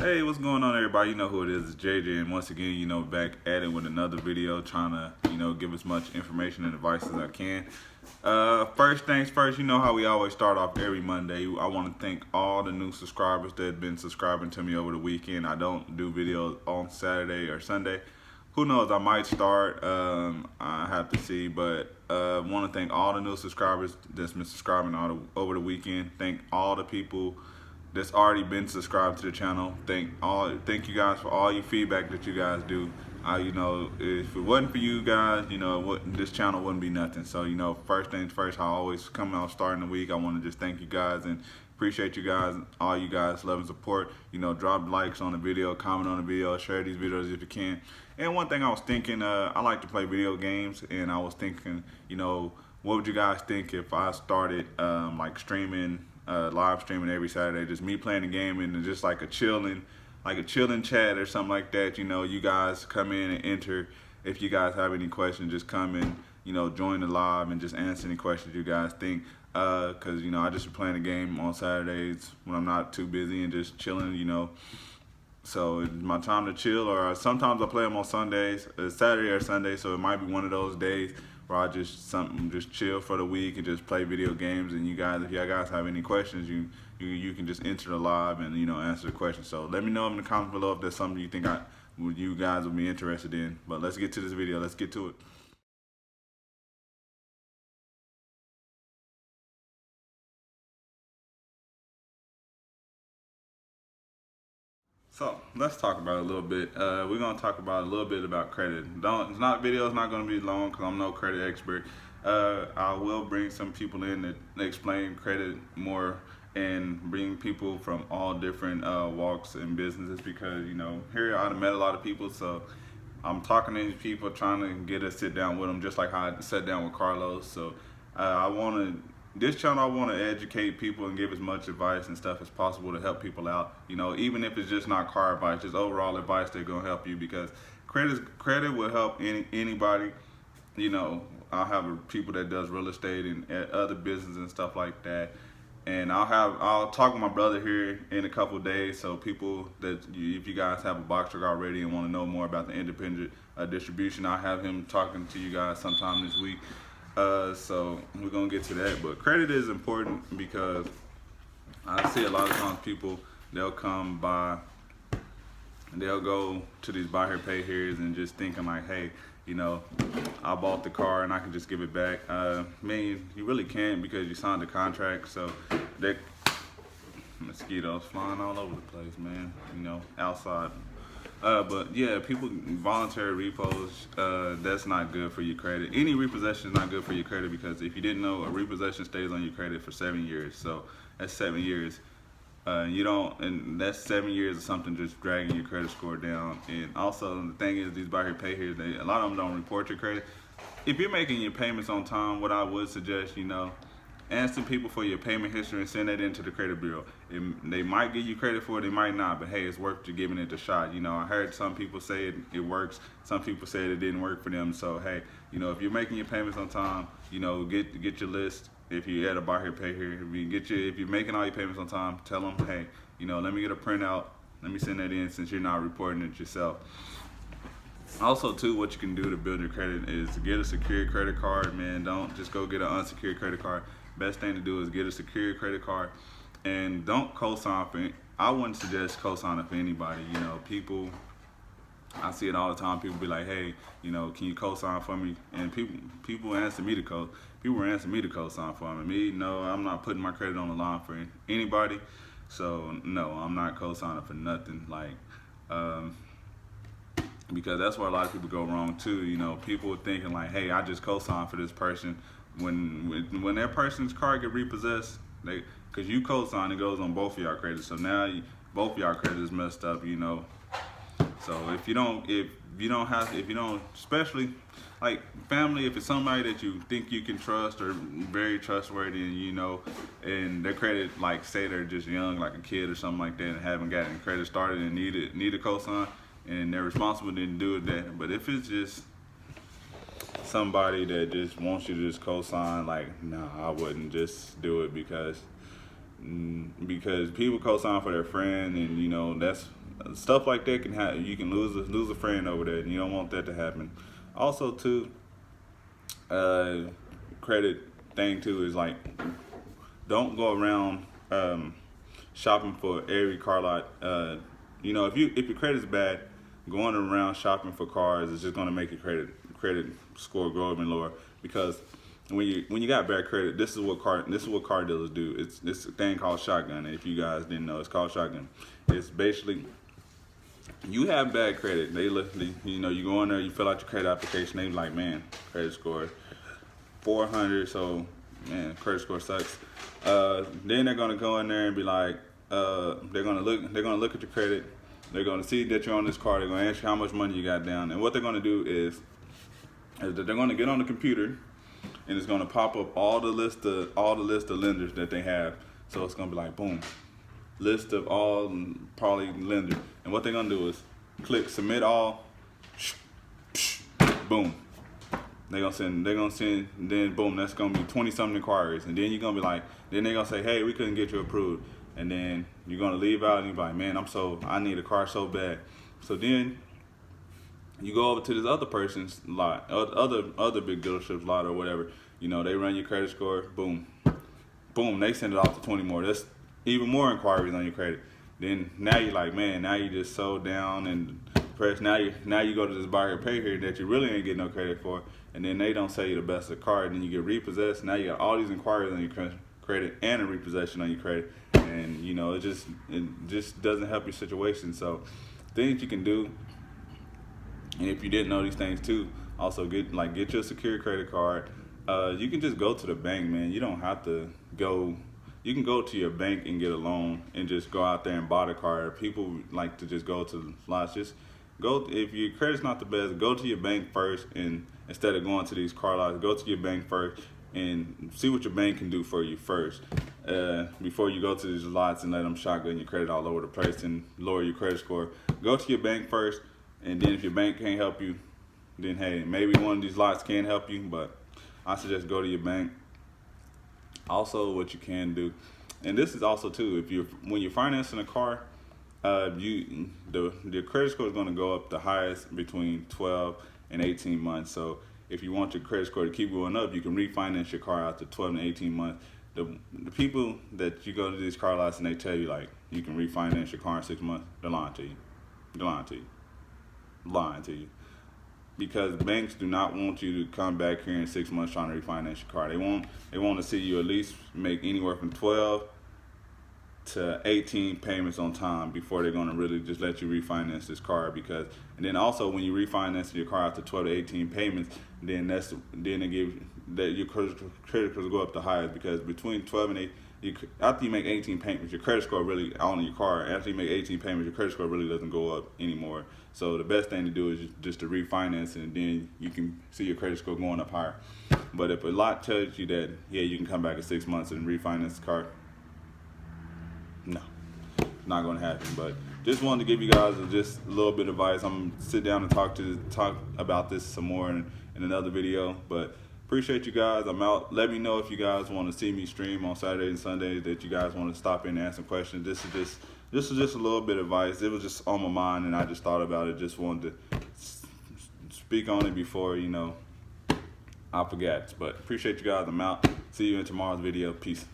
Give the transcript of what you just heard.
Hey, what's going on, everybody? You know who it is. It's JJ, and once again, back at it with another video, trying to, give as much information and advice as I can. First things first, you know how we always start off every Monday. I want to thank all the new subscribers that have been subscribing to me over the weekend. I don't do videos on Saturday or Sunday. Who knows? I might start. I have to see, but want to thank all the new subscribers that's been subscribing over the weekend. Thank all the people that's already been subscribed to the channel. Thank you guys for all your feedback that you guys do. If it wasn't for you guys, this channel wouldn't be nothing. So, first things first, I always come out starting the week. I want to just thank you guys and appreciate you guys, all you guys love and support. Drop likes on the video, comment on the video, share these videos if you can. And one thing I was thinking, I like to play video games, and I was thinking, what would you guys think if I started like streaming, live streaming every Saturday, just me playing the game and just like a chilling chat or something like that. You guys come in and enter. If you guys have any questions, just come in, join the live and just answer any questions you guys think. Cause I just be playing the game on Saturdays when I'm not too busy and just chilling. So it's my time to chill, or sometimes I play them on Sundays, Saturday or Sunday. So it might be one of those days where I just chill for the week and just play video games. And you guys, if you guys have any questions, you can just enter the live and answer the questions. So let me know in the comments below if there's something you think you guys would be interested in. But let's get to this video. Let's get to it. So let's talk about it a little bit. We're gonna talk about a little bit about credit. Video's not gonna be long because I'm no credit expert. I will bring some people in that explain credit more and bring people from all different walks and businesses, because here I've met a lot of people, so I'm talking to these people, trying to get a sit down with them, just like how I sat down with Carlos. So this channel, I want to educate people and give as much advice and stuff as possible to help people out. Even if it's just not car advice, just overall advice that's gonna help you, because credit will help anybody. I'll have people that does real estate and other business and stuff like that. And I'll talk with my brother here in a couple of days. So people if you guys have a box truck already and want to know more about the independent distribution, I'll have him talking to you guys sometime this week. So we're gonna get to that. But credit is important, because I see a lot of times people, they'll go to these buy here pay here's and just thinking like, hey, I bought the car and I can just give it back. Man, you really can't, because you signed the contract. So they mosquitoes flying all over the place, man, outside. But yeah, people, voluntary repos, that's not good for your credit. Any repossession is not good for your credit, because if you didn't know, a repossession stays on your credit for 7 years. So that's 7 years. And that's 7 years of something just dragging your credit score down. And also the thing is, these buy here pay here, a lot of them don't report your credit. If you're making your payments on time, what I would suggest, answer people for your payment history and send that into the credit bureau. They might give you credit for it, they might not, but hey, it's worth you giving it a shot. I heard some people say it works, some people say it didn't work for them. So hey, if you're making your payments on time, get your list. If you had a buy here pay here, if you're making all your payments on time, tell them, hey, let me get a printout, let me send that in, since you're not reporting it yourself. Also too, what you can do to build your credit is to get a secured credit card. Man, don't just go get an unsecured credit card. Best thing to do is get a secured credit card, and don't co-sign for it. I wouldn't suggest co-signing for anybody. People, I see it all the time. People be like, hey, can you co-sign for me? And people answer me to co-sign for me. No, I'm not putting my credit on the line for anybody. So no, I'm not co-signing for nothing. Because that's where a lot of people go wrong too. People thinking like, hey, I just co-sign for this person. When that person's car get repossessed, because you co-sign, it goes on both of y'all credits. So now both of y'all credit is messed up. So if you don't, especially like family, if it's somebody that you think you can trust or very trustworthy, and their credit, like say they're just young, like a kid or something like that, and haven't gotten credit started and need a co-sign, and they're responsible to do it. But if it's just somebody that just wants you to just co-sign, like, nah, I wouldn't just do it, because people co-sign for their friend, and that's stuff like that can happen. You can lose a friend over that, and you don't want that to happen. Also, too, credit thing too is like, don't go around shopping for every car lot. You know, if your credit's bad, going around shopping for cars is just gonna make your credit score go even lower. Because when you got bad credit, this is what car dealers do. It's a thing called shotgun. If you guys didn't know, it's called shotgun. It's basically, you have bad credit. They look, you know, you go in there, you fill out your credit application. They like, man, credit score 400, so man, credit score sucks. Then they're gonna go in there and be like, they're gonna look at your credit. They're gonna see that you're on this car. They're gonna ask you how much money you got down. And what they're gonna do is that they're gonna get on the computer, and it's gonna pop up all the list of lenders that they have. So it's gonna be like, boom, list of all probably lenders. And what they're gonna do is click submit all, boom. They're gonna send, then boom, that's gonna be 20 something inquiries. And then you're gonna be like, then they're gonna say, hey, we couldn't get you approved. And then you're gonna leave out and you're like, man, I need a car so bad. So then you go over to this other person's lot, other big dealership's lot or whatever. You know, they run your credit score, boom, boom, they send it off to 20 more. That's even more inquiries on your credit. Then now you're like, man, now you just so down and depressed. Now you go to this buyer pay here that you really ain't getting no credit for, and then they don't sell you the best of the car, and then you get repossessed. Now you got all these inquiries on your credit and a repossession on your credit, and you know, it just doesn't help your situation. So things you can do, and if you didn't know these things too, also get you a secure credit card. You can just go to the bank, man. You don't have to go. You can go to your bank and get a loan and just go out there and buy the car. People like to just go to the lots. Just go, if your credit's not the best, go to your bank first, and instead of going to these car lots, go to your bank first and see what your bank can do for you first, before you go to these lots and let them shotgun your credit all over the place and lower your credit score. Go to your bank first, and then if your bank can't help you, then hey, maybe one of these lots can help you, but I suggest go to your bank. Also, what you can do, and this is also too, when you're financing a car, the credit score is going to go up the highest between 12 and 18 months. So if you want your credit score to keep going up, you can refinance your car out to 12 and 18 months. The people that you go to these car lots and they tell you like you can refinance your car in 6 months, they're lying to you. They're lying to you. Because banks do not want you to come back here in 6 months trying to refinance your car. They want to see you at least make anywhere from 12 to 18 payments on time before they're going to really just let you refinance this car. Because, and then also when you refinance your car after 12 to 18 payments, then they give that your credit scores go up the highest, because between 12 and 8. After you make 18 payments, your credit score really on your car. After you make 18 payments, your credit score really doesn't go up anymore. So the best thing to do is just to refinance, and then you can see your credit score going up higher. But if a lot tells you that, yeah, you can come back in 6 months and refinance the car, no, it's not going to happen. But just wanted to give you guys just a little bit of advice. I'm going to sit down and talk about this some more in another video. But appreciate you guys. I'm out. Let me know if you guys want to see me stream on Saturdays and Sundays, that you guys want to stop in and ask some questions. This is just a little bit of advice. It was just on my mind and I just thought about it. Just wanted to speak on it before, I forget. But appreciate you guys. I'm out. See you in tomorrow's video. Peace.